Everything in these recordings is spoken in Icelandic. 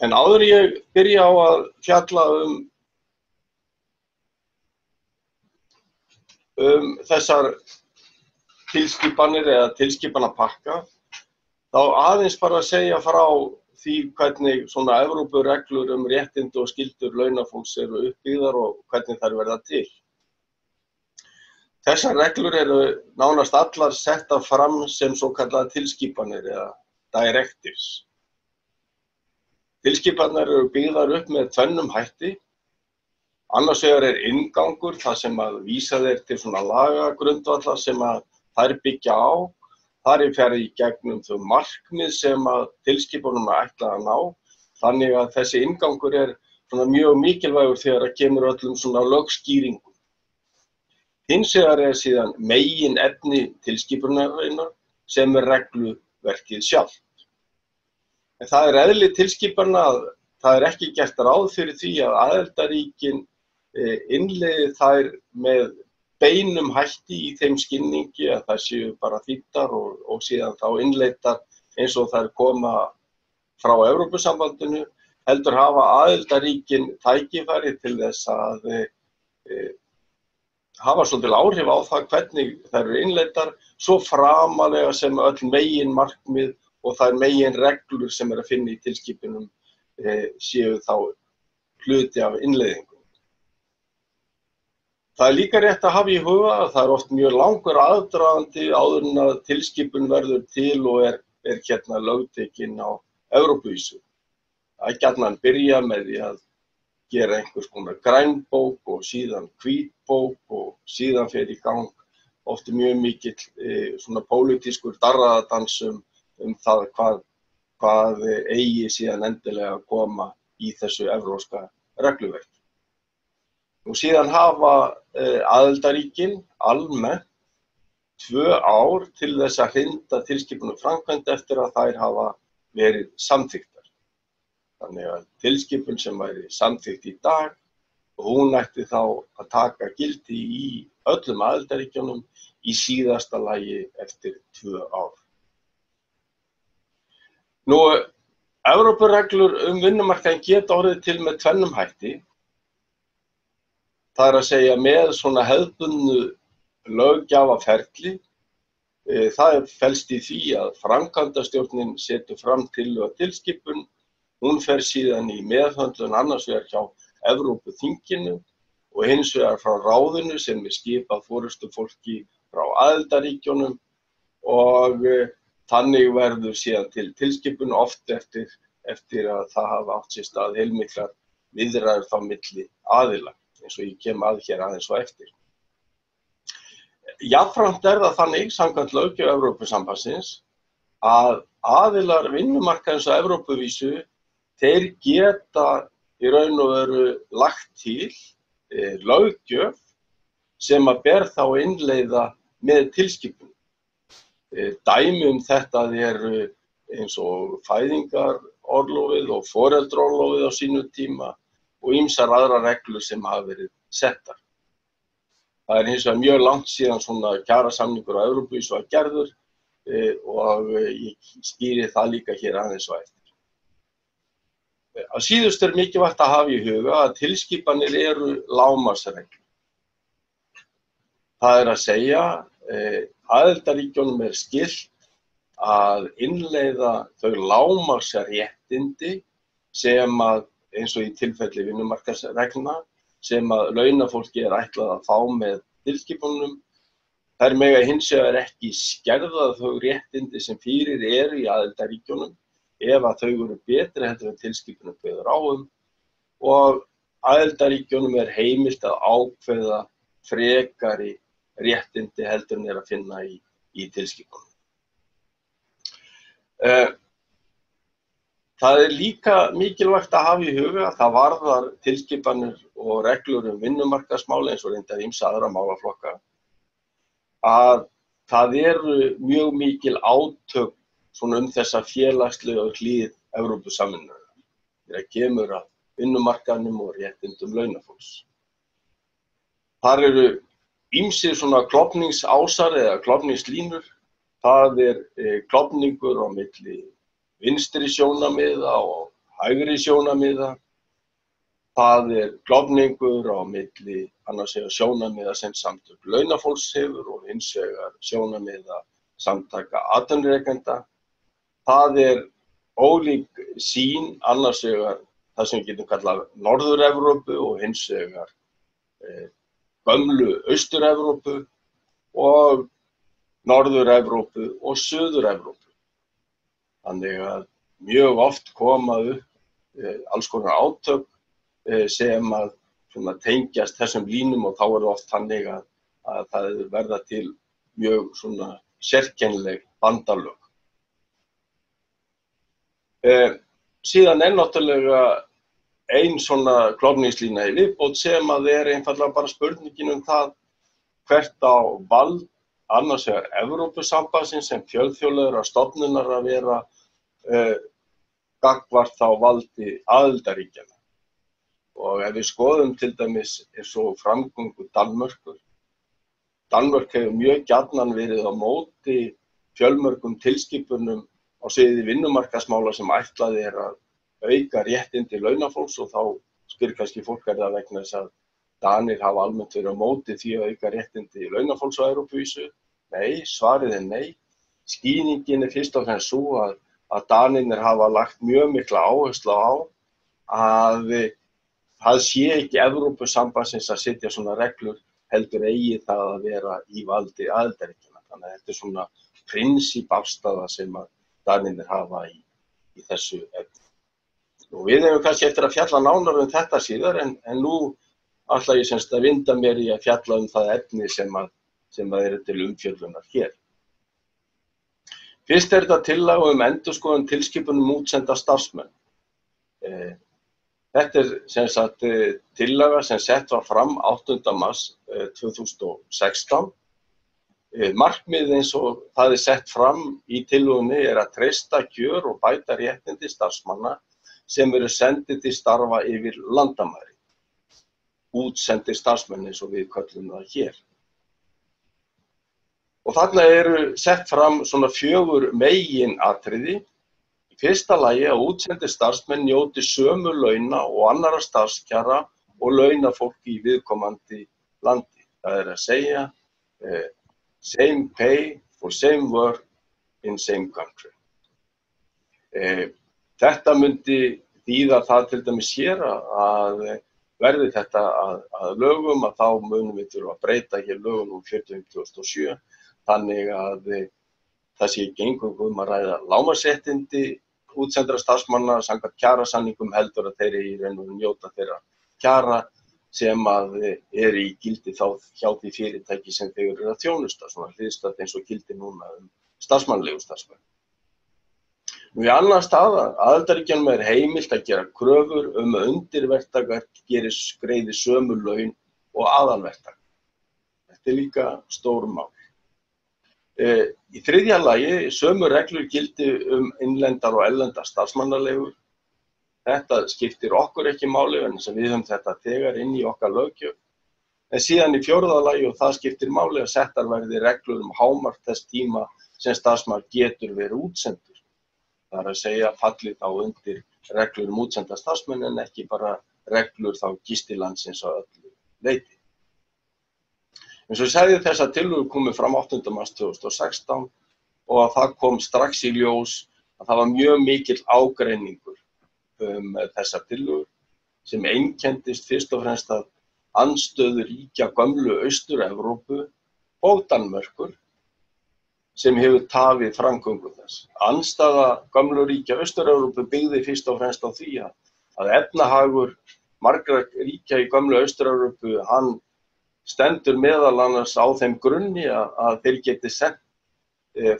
En áður en ég byrja á að fjalla þessar tilskipanir eða tilskipanapakka, þá aðeins bara að segja frá því hvernig svona Evrópureglur réttindi og skyldur launafólks eru uppbyggðar og hvernig þær verða til. Þessar reglur eru nánast allar settar fram sem svokallaðar tilskipanir eða directives. Tilskipanir eru byggðar upp með tvennum hætti. Annars vegar inngangur, það sem að vísað til svona lagagrundvallar sem að þær byggja á. Þar farið í gegnum þau markmið sem að tilskipunum ætla að ná. Þannig að þessi inngangur svona mjög mikilvægur þegar að kemur öllum svona lögskýringum. Hins vegar síðan meginefni tilskipunarinnar sem regluverkið sjálft. En það eðli tilskipana að það ekki gert ráð fyrir því að aðildarríkin innleiði þær með beinum hætti í þeim skilningi að það séu bara þýddar og síðan þá innleiddar eins og þær koma frá Evrópusambandinu, heldur hafa aðildarríkin tækifæri til þess að hafa svolítil áhrif á það hvernig þær eru innleiddar, svo framalega sem öll megin markmið og þær megin reglur sem að finna í tilskipunum séu þá hluti af innleiðingu. Það líka rétt að hafa í huga að það oft mjög langur aðdragandi áður en að tilskipun verður til og hérna lögtekin á Evrópuvísu. Það gjarnan byrja með því að gera einhvers konar grænbók og síðan hvítbók og síðan fer í gang oft mjög mikill svona pólitískur darraðadans það hvað eigi síðan endilega að koma í þessu evrópska regluverki. Og síðan hafa aðildarríkin almennt 2 ár til þess að hrinda tilskipunum framkvæmd eftir að þær hafa verið samþykktar. Þannig að tilskipun sem væri samþykkt í dag, hún ætti þá að taka gildi í öllum aðildarríkjunum í síðasta lagi eftir 2 ár. Nú, Evrópureglur vinnumarkaðinn geta orðið til með tvennum hætti. Það að segja með svona hefðbundnu löggjafarferli. Það felst í því að framkvæmdastjórnin setur fram tillögu að tilskipun. Hún fer síðan í meðhöndlun annars vegar hjá Evrópuþinginu og hins vegar frá ráðinu sem skipað forystufólki frá aðildarríkjunum og þannig verður síðan til tilskipun oft eftir að það hafa átt sér stað heilmiklar viðræður þá milli aðila, eins og ég kem að hér aðeins og eftir. Jafnframt það þannig, samkvæmt löggjöf Evrópusambandsins, að aðilar vinnumarkaðins á Evrópuvísu, þeir geta í raun og veru lagt til löggjöf sem að ber þá innleiða með tilskipun. Dæmi þetta eru eins og fæðingarorlofið og foreldraorlofið á sínu tíma og ýmsar aðrar reglur sem hafa verið settar. Það hins vegar mjög langt síðan svona kjarasamningur á Evrópuvísu var gerður og ég skýri það líka hér aðeins og eftir. Að síðust mikilvægt að hafa í huga að tilskipanir eru lágmarksreglur. Það að segja, aðildarríkjunum skylt að innleiða þau lágmarksréttindi sem að, eins og í tilfelli vinnumarkaðsreglna, sem að launafólki ætlað að fá með tilskipunum. Þær mega hins vegar ekki skerða þau réttindi sem fyrir eru í aðildarríkjunum ef að þau eru betri heldur en tilskipunum kveður á og aðildarríkjunum heimilt að ákveða frekari réttindi heldur en að finna í tilskipunum. Það líka mikilvægt að hafa í huga að það varðar tilskipanir og reglur vinnumarkaðsmála eins og reyndar ýmsa aðra málaflokka að það eru mjög mikil átök svona þessa félagslegu hlið Evrópusamvinnunnar þegar kemur að vinnumarkaðnum og réttindum launafólks. Þar eru ýmsir svona klofningsásar eða klofningslínur. Það klofningur á milli vinstri sjónarmiða og hægri sjónarmiða, það klofningur á milli annars vegar sjónarmiða sem samtök launafólks hefur og hins vegar sjónarmiða samtaka atvinnurekenda. Það ólík sýn annars vegar það sem við getum kallað Norður-Evrópu og hins vegar gömlu Austur-Evrópu og Norður-Evrópu og Suður-Evrópu. Þannig að mjög oft koma upp alls konar átök sem að tengjast þessum línum og þá það oft þannig að það verða til mjög sérkennileg bandalög. Síðan náttúrulega ein svona klofningslína í viðbót sem að einfaldlega bara spurningin það hvert á vald annars vegar Evrópusambandsins sem fjölþjóðlegra stofnunar að vera gagnvart þá valdi aðildarríkjanna. Og ef við skoðum til dæmis svo framgöngu Danmörkur. Danmörk hefur mjög gjarnan verið á móti fjölmörgum tilskipunum á sviði vinnumarkaðsmála sem ætlað að auka réttindi launafólks og þá spyr kannski fólk það vegna þess að Danir hafa almennt verið á móti því að auka réttindi launafólks á Evrópuvísu. Nei, svarið nei. Skýringin fyrst og fremst sú að Danirnir hafa lagt mjög mikla áherslu á að það sé ekki Evrópusambandsins að setja svona reglur heldur eigi það að vera í valdi aðildarríkjanna. Þannig að þetta svona prinsipafstaða sem að Danirnir hafa í þessu efni. Og við hefum kannski eftir að fjalla nánar þetta síðar en nú ætla ég semst að vinda mér í að fjalla það efni sem til umfjöllunar hér. Fyrst þetta tillaga endurskoðun tilskipunum útsenda starfsmenn. Þetta sem sagt tillaga sem sett var fram 8. mars 2016. Markmið eins og það sett fram í tillögunni að treysta kjör og bæta réttindi starfsmanna sem eru sendið til starfa yfir landamæri. Útsendir starfsmenn eins og við köllum það hér. Og þarna sett fram svona 4 meginatriði. Í fyrsta lagi að útsendir starfsmenn njóti sömu launa og annarra starfskjara og launafólk í viðkomandi landi. Það að segja same pay for same work in same country. Þetta myndi þýða það til dæmis hér að verði þetta að lögum að þá munum við þurfa að breyta hér lögum númer 40/2007 þannig að það sé ekki eingöngu að ræða lágmarksréttindi útsendra starfsmanna samkvæmt kjarasamningum heldur að þeir í raun og veru njóta þeirra kjara sem að í gildi þá hjá því fyrirtæki sem þeir eru að þjónusta, svona hliðstætt eins og gildi núna starfsmannleigustarfsmenn. Nú í annan stað aðildarríkjunum heimilt að gera kröfur að undirverktakar greiði sömu laun og aðalverktakar. Þetta líka stór mál. Í þriðja lagi sömu reglur gildi innlendar og erlendar starfsmannaleigur. Þetta skiptir okkur ekki máli en við höfum þetta þegar inn í okkar löggjöf. En síðan í fjórða lagi og það skiptir máli að settar verði reglur hámark þess tíma sem starfsmaður getur verið útsendur. Það að segja fallið þá undir reglur útsenda starfsmenn en ekki bara reglur þá gistilandsins á öllu leyti. Eins og ég sagði þessar tillögur komu fram 8. mars 2016 og það kom strax í ljós að það var mjög mikill ágreiningur þessar tillögur sem einkenndist fyrst og fremst að andstöðu ríkja gömlu Austur-Evrópu og Danmörkur sem hefur tafið framgöngu þess. Andstaða gömlu ríkja Austur-Evrópu byggði fyrst og fremst á því að efnahagur margra ríkja í gömlu Austur-Evrópu hann stendur meðal annars á þeim grunni að þeir geti sent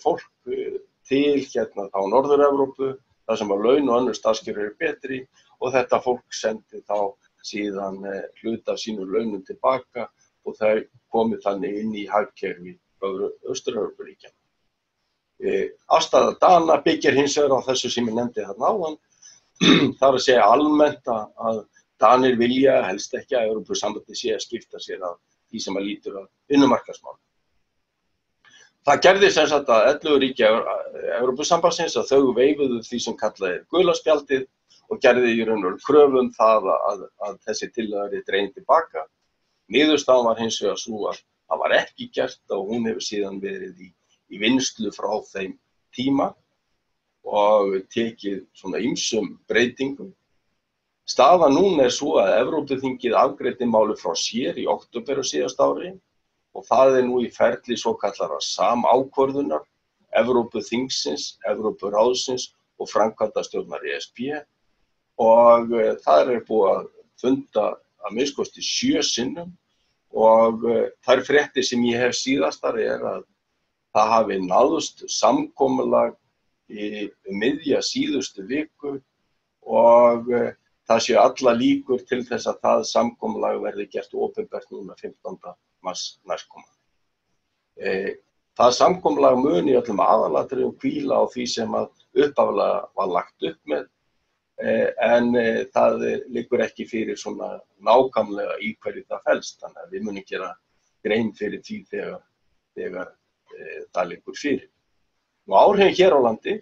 fólk til þá Norður-Evrópu þar sem að laun og önnur starfskjör eru betri og þetta fólk sendi þá síðan hluta af sínum launum tilbaka og þau komið þannig inn í hagkerfi Austur-Evrópuríkjanna. Afstaða Dana byggir hins vegar á þessu sem ég nefndi þarna áðan. Það að segja almennt að Danir vilja helst ekki að Evrópusambandið sé að skipta sér af því sem að lítur að vinnumarkaðsmálum. Það gerði sem sagt að 11 ríki Evrópusambandsins að þau veifuðu því sem kallað gula spjaldið og gerði í raun og veru kröfu það að þessi tillaga yrði dregin tilbaka. Niðurstaðan var hins vegar sú að það var ekki gert og hún hefur síðan verið í vinnslu frá þeim tíma og tekið svona ýmsum breytingum. Staðan núna svo að Evrópuþingið afgreiddi málið frá sér í október á síðasta ári og það nú í ferli svokallara samákvörðunar Evrópuþingsins, Evrópuráðsins og framkvæmdastjórnar ESB og það búið að funda að minnsta 7 sinnum og þær fréttir sem ég hef síðastar að það hafi náðst samkomulag í miðja síðustu viku og það séu alla líkur til þess að það samkomulag verði gert opinbert núna 15. mars næstkomandi. Það samkomulag mun í öllum aðalatriðum hvíla á því sem að upphaflega var lagt upp með en það liggur ekki fyrir svona nákvæmlega í hverju það felst, þannig að við munum gera grein fyrir því þegar það liggur fyrir. Nú áhrifin hér á landi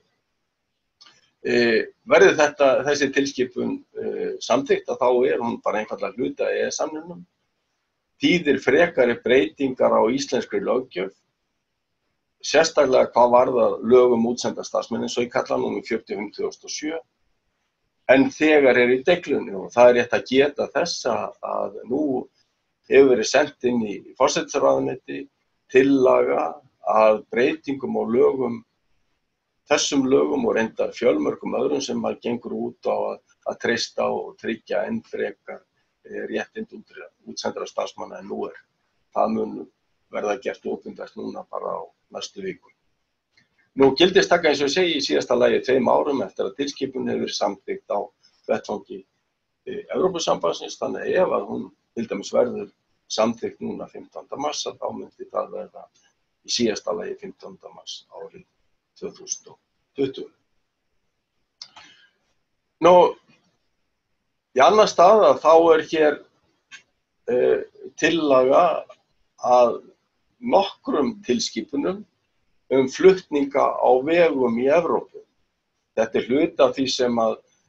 verði þessi tilskipun samþykkt þá hún bara einfaldlega hluti af EES-samningnum, þýðir frekari breytingar á íslenskri löggjöf, sérstaklega hvað varðar lög útsenda starfsmenn eins og ég kalla númer 45/2007, en þegar í deiglunni og það rétt að geta þess að nú hefur verið sent inn í forsætisráðuneyti tillaga að breytingum á þessum lögum og reyndar fjölmörgum öðrum sem gengur út á að treysta og tryggja enn frekar réttindi útsendra starfsmanna en nú Það mun verða gert opinbert núna bara á næstu viku. Nú gildistaka eins og ég segi í síðasta lagi 2 árum eftir að tilskipun hefur verið samþykkt á vettvangi Evrópusambandsins, þannig ef að hún til dæmis verður samþykkt núna 15. mars þá myndi það verða í síðasta lagi 15. mars árið 2020. Nú, í annar stað þá hér tillaga að nokkrum tilskipunum flutninga á vegum í Evrópu. Þetta hluti af því sem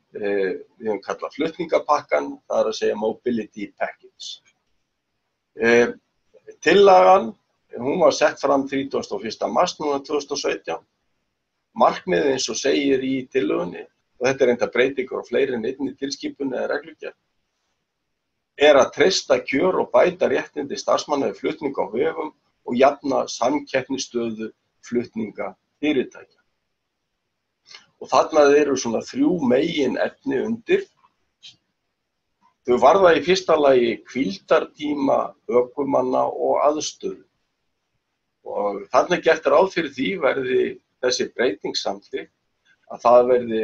við höfum kallað flutningapakkan, það að segja Mobility Package. Tillagan, hún var sett fram 31. mars 2017. Markmiðið eins og segir í tillögunni, og þetta enda breytingar á fleiri en einni tilskipun eða reglugerð, að treysta kjör og bæta réttindi starfsmanna við flutning á vegum og jafna samkeppnisstöðu flutninga fyrirtækja. Og þarna eru svona 3 meginefni undir. Þau varða í fyrsta lagi hvíldartíma ökumanna og aðstöðu. Og þarna gert ráð fyrir því verði þessi breyting samþykkt að það verði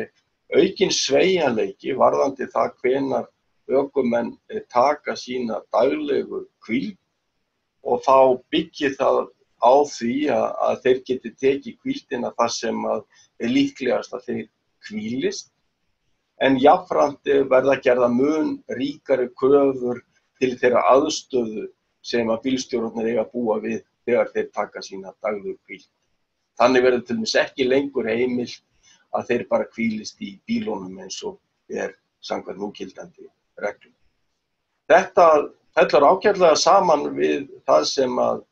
aukinn sveigjanleiki varðandi það hvenær ökumenn taka sína daglegu hvíld og þá byggir það á því að þeir geti tekið hvíldina þar sem líklegast að þeir hvílist, en jafnframt verða gerða mun ríkari kröfur til þeirra aðstöðu sem að bílstjórarnir eiga að búa við þegar þeir taka sína daglegu hvíld. Þannig verður til dæmis ekki lengur heimilt að þeir bara hvílist í bílunum eins og samkvæmt núgildandi reglum. Þetta fellur ágætlega saman við það sem að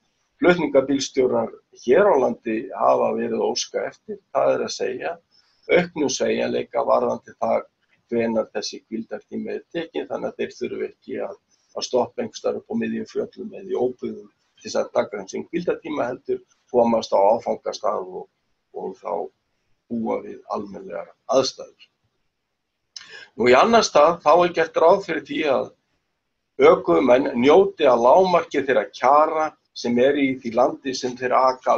flutningabílstjórar hér á landi hafa verið að óska eftir, það að segja auknum sveigjanleika varðandi það hvenær þessi hvíldartími tekin, þannig að þeir þurfi ekki að stoppa einhvers staðar upp á miðjum fjöllum eða í óbyggðum til þess að taka sinn hvíldartíma heldur komast á áfangastað og þá búa við almennilegar aðstæður. Nú í annar stað þá gert ráð fyrir því að ökumenn njóti að lágmarki þeirra kjara sem í því landi sem þeir aka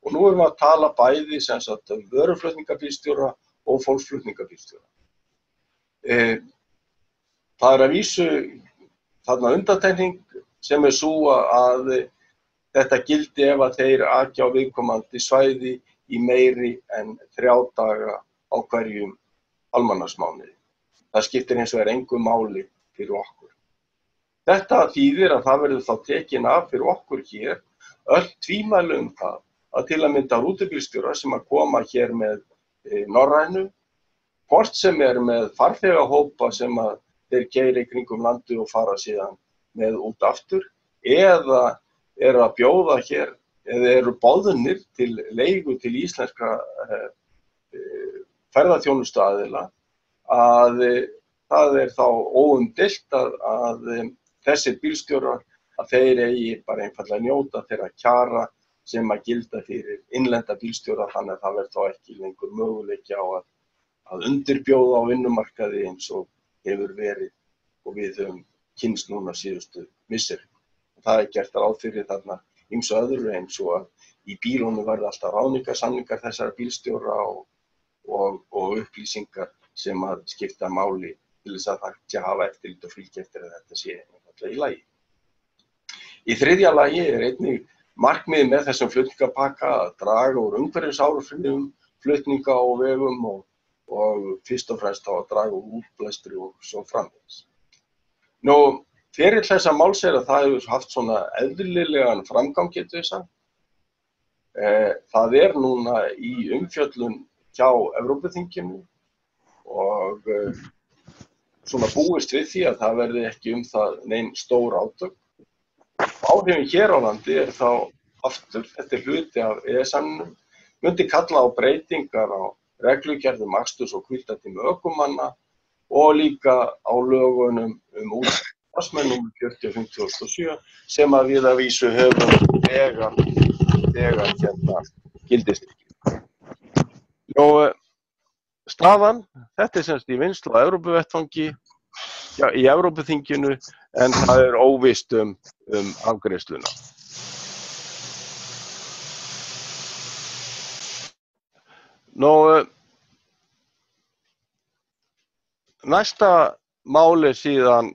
Og nú erum við að tala bæði sem sagt vöruflutningabílstjóra og fólksflutningabílstjóra. Það að vísu þarna undantekning sem sú að þetta gildi ef að þeir aki á viðkomandi svæði í meiri en 3 daga á hverjum almanaksmánuði. Það skiptir hins vegar engu máli fyrir okkur. Þetta þýðir að það verður þá tekin af fyrir okkur hér öll tvímæli það að til að mynda rútubílstjóra sem að koma hér með Norrænu hvort sem með farþegahópa sem að þeir keyra í kringum landið og fara síðan með út aftur, eða að bjóða hér, eða eru boðnir til leigu til íslenskra ferðaþjónustuaðila, að það þá óumdeilt að þessir bílstjórar að þeir eigi bara einfaldlega að njóta þeirra kjara sem að gilda fyrir innlenda bílstjóra, þannig að það verður þá ekki lengur möguleiki á að undirbjóða á vinnumarkaði eins og hefur verið og við höfum kynnst núna síðustu misseri. Það gert ráð fyrir þarna ýmsu öðru eins og að í bílunum verða alltaf ráðningarsamningar þessara bílstjóra og upplýsingar sem að skipta máli til þess að það sé að hafa eftirlit og fylgja eftir að þetta sé einfaldlega í lagi. Í þriðja lagi einnig markmiðið með þessum flutningapakka að draga úr umhverfisáhrifum flutninga á vegum og fyrst og fremst að draga úr útblæstri og svo framvegis. Fyrir þessa máls að það hefur haft svona eðlilegan framgang, getur við sagt. Það núna í umfjöllun hjá Evrópuþinginu og svona búist við því að það verði ekki það nein stór átök. Áhrifin hér á landi þá aftur, þetta hluti af EES-samningnum, myndi kalla á breytingar á reglugerðum aksturs og hvíldartíma ökumanna og líka á lögunum útvarpsmenn númer 40/2007 sem að við að vísu höfum þegar gildistíki. Staðan, þetta semst í vinnslu á Evrópuvettvangi, í Evrópuþinginu, en það óvíst afgreiðsluna. Næsta mál síðan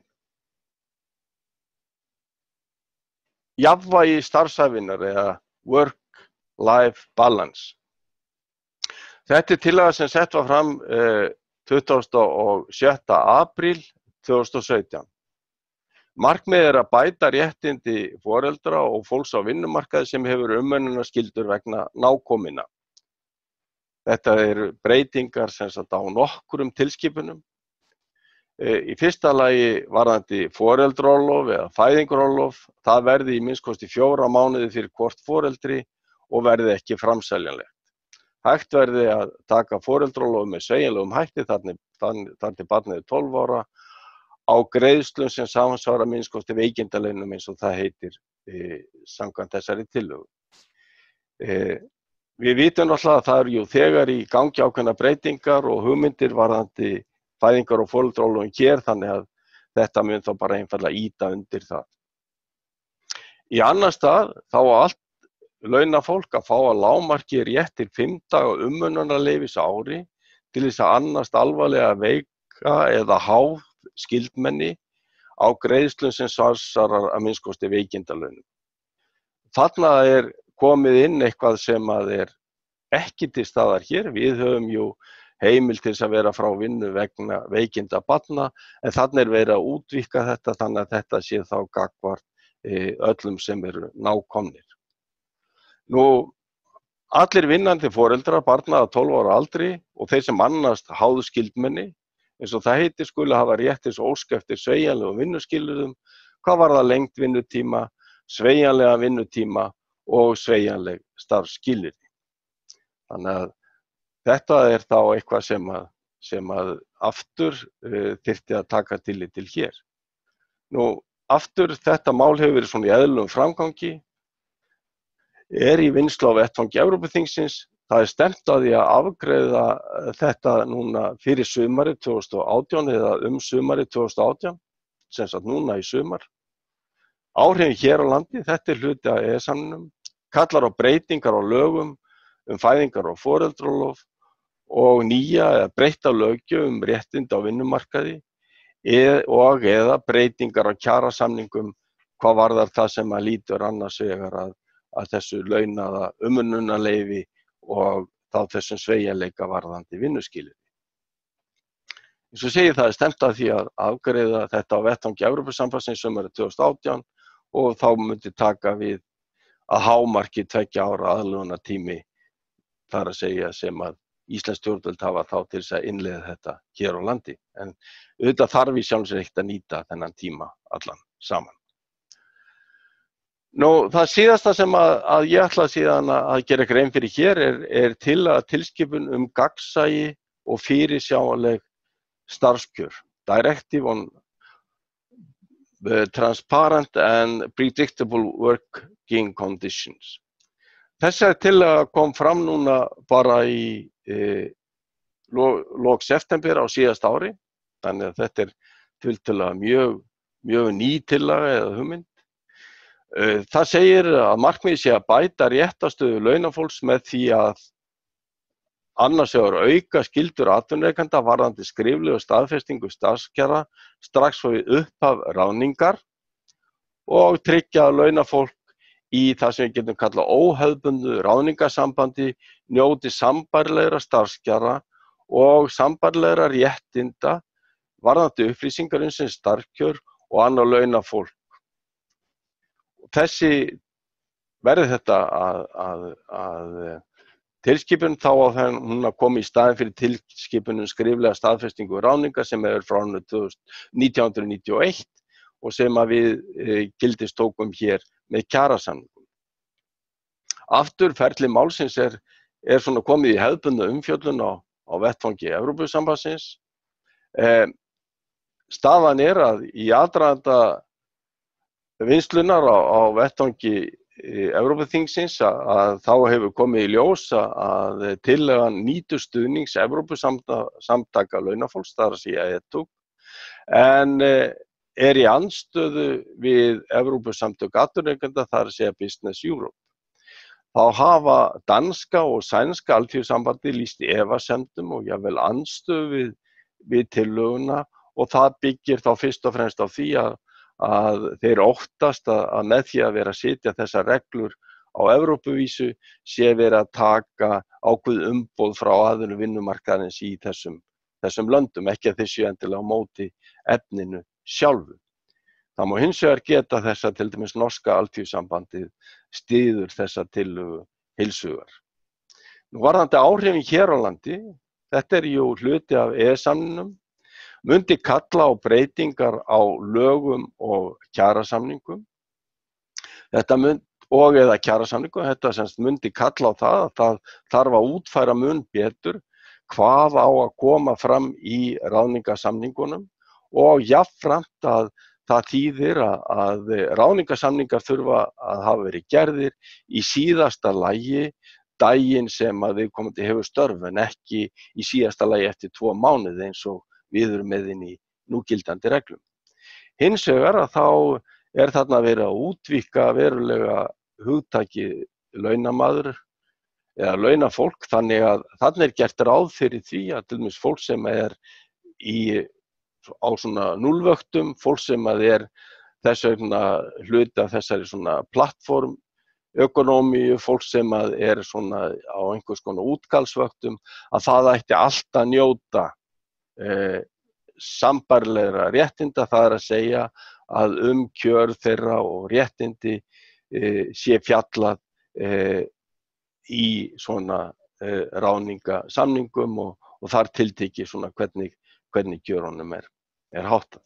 jafnvægi starfsævinnar eða work-life balance. Þetta tillaga sem sett var fram 26. apríl 2017. Markmiðið að bæta réttindi foreldra og fólks á vinnumarkaði sem hefur umönnunarskyldur vegna nákominna. Þetta breytingar sem sagt á nokkrum tilskipunum. Í fyrsta lagi varðandi foreldraorlof eða fæðingarorlof, það verði í minnst kosti 4 mánuði fyrir hvort foreldri og verði ekki framseljanlegt. Hægt verði að taka foreldraorlof með sveigjanlegum hætti þar til barnið 12 ára á greiðslum sem samsvara minnst kosti veikindalaunum eins og það heitir samkvæmt þessari tillögu. Við vitum náttúrulega að það jú þegar í gangi ákveðnar breytingar og hugmyndir varðandi fæðingar og foreldraorlofin hér, þannig að þetta mun þá bara einfaldlega ýta undir það. Í annar stað þá á allt launafólk að fá að lágmarki rétt til 5 daga umönnunarleyfis á ári til þess að annast alvarlega veika eða háð skyldmenni á greiðslum sem samsvarar að minnst kosti veikindalaunum. Þarna komið inn eitthvað sem að ekki til staðar hér. Við höfum jú heimild til þess að vera frá vinnu vegna veikinda barna, en þarna verið að útvíkka þetta þannig að þetta sé þá gagnvart öllum sem eru nákomnir. Allir vinnandi foreldrar barna að 12 ára aldri og þeir sem annast háð skyldmenni, eins og það heitir, skuli hafa rétt til ósk eftir sveigjanlegum vinnuskilyrðum, hvað varðar lengd vinnutíma, sveigjanlega vinnutíma og sveigjanleg starfsskilyrði. Þannig að þetta þá eitthvað sem að aftur þyrfti að taka tillit til hér. Aftur þetta mál hefur verið svona í eðlilegum framgangi, í vinnslu á vettvangi Evrópuþingsins. Það stefnt að því að afgreiða þetta núna fyrir sumarið 2018 eða sumarið 2018, sem sagt núna í sumar. Áhrifin hér á landi, þetta hluti af EES-samningnum, kallar á breytingar á lögum fæðingar og foreldraorlof og nýja eða breytta löggjöf réttindi á vinnumarkaði og eða breytingar á kjarasamningum hvað varðar það sem að lítur annars vegar að þessu launaða umönnunarleyfi og þá þessum sveigjanleika varðandi vinnuskilyrði. Eins og segi, það stefnt að því að afgreiða þetta á vettvangi Evrópusambandsins sumarið 2018 og þá myndi taka við að hámarki 2 ára aðlögunartími, þar að segja sem að íslensk stjórnvöld hafa þá til þess að innleiða þetta hér á landi. En auðvitað þarf í sjálfu sér ekkert að nýta þennan tíma allan saman. Það síðasta sem að ég ætla síðan að gera grein fyrir hér er tilskipun gagnsæi og fyrirsjáanleg starfskjör. Directive on transparent and predictable working conditions. Þessari tillaga kom fram núna bara í lok september á síðasta ári, þannig að þetta tiltölulega mjög ný tillaga eða hugmynd. Það segir að markmiðið sé að bæta réttarstöðu launafólks með því að annars vegar auka skyldur atvinnurekenda varðandi skriflegu staðfestingu starfskjara strax við upphaf ráðningar og tryggja að launafólk í það sem við getum kallað óhefðbundnu ráðningarsambandi njóti sambærilegra starfskjara og sambærilegra réttinda varðandi upplýsingar sem starfskjör og annað launafólk. Verði þetta að tilskipun þá að hún að koma í staðinn fyrir tilskipunum skriflega staðfestingu ráðninga sem frá 1991 og sem að við gildistókum hér með kjarasamningum. Aftur ferli málsins svona komið í hefðbundna umfjöllun á vettvangi Evrópusambandsins. Staðan að í aðdraganda vinslunar á vettvangi Evrópuþingsins að þá hefur komið í ljós að tillagan nýtur stuðnings Evrópusamtaka launafólks, það að segja ETUC, en í andstöðu við Evrópusamtök atvinnurekenda, það að segja Business Europe. Þá hafa danska og sænska alþýðusambandið lýst efasemdum og jafnvel andstöðu við tillöguna og það byggir þá fyrst og fremst á því að þeir óttast að með því að vera að setja þessar reglur á Evrópuvísu sé verið að taka ákveðið umboð frá aðilum vinnumarkaðarins í þessum löndum, ekki að þeir séu endilega á móti efninu sjálfu. Það má hins vegar geta þess að til dæmis norska alþýðusambandið styður þessa tillögu heils hugar. Varðandi áhrifin hér á landi, þetta jú hluti af EES-samningnum, mundi kalla á breytingar á lögum og kjarasamningum. Þetta mundi kalla á það að það þarf að útfæra mun betur hvað á að koma fram í ráðningarsamningunum og jafnframt að það þýðir að ráðningarsamningar þurfa að hafa verið gerðir í síðasta lagi daginn sem að viðkomandi hefur störf en ekki í síðasta lagi eftir 2 mánuði eins og við erum með inn í núgildandi reglum. Hins vegar að þá þarna verið að útvíkka verulega hugtakið launamaður eða launafólk, þannig að þarna gert ráð fyrir því að til dæmis fólk sem á svona núllvöktum, fólk sem þess vegna hluti af þessari svona plattform ökonómíu, fólk sem svona á einhvers konar útkalsvöktum, að það ætti allt að njóta sambærilegra réttinda, það að segja að kjör þeirra og réttindi sé fjallað í svona ráðningasamningum og þar tiltekið svona hvernig kjörunum háttað.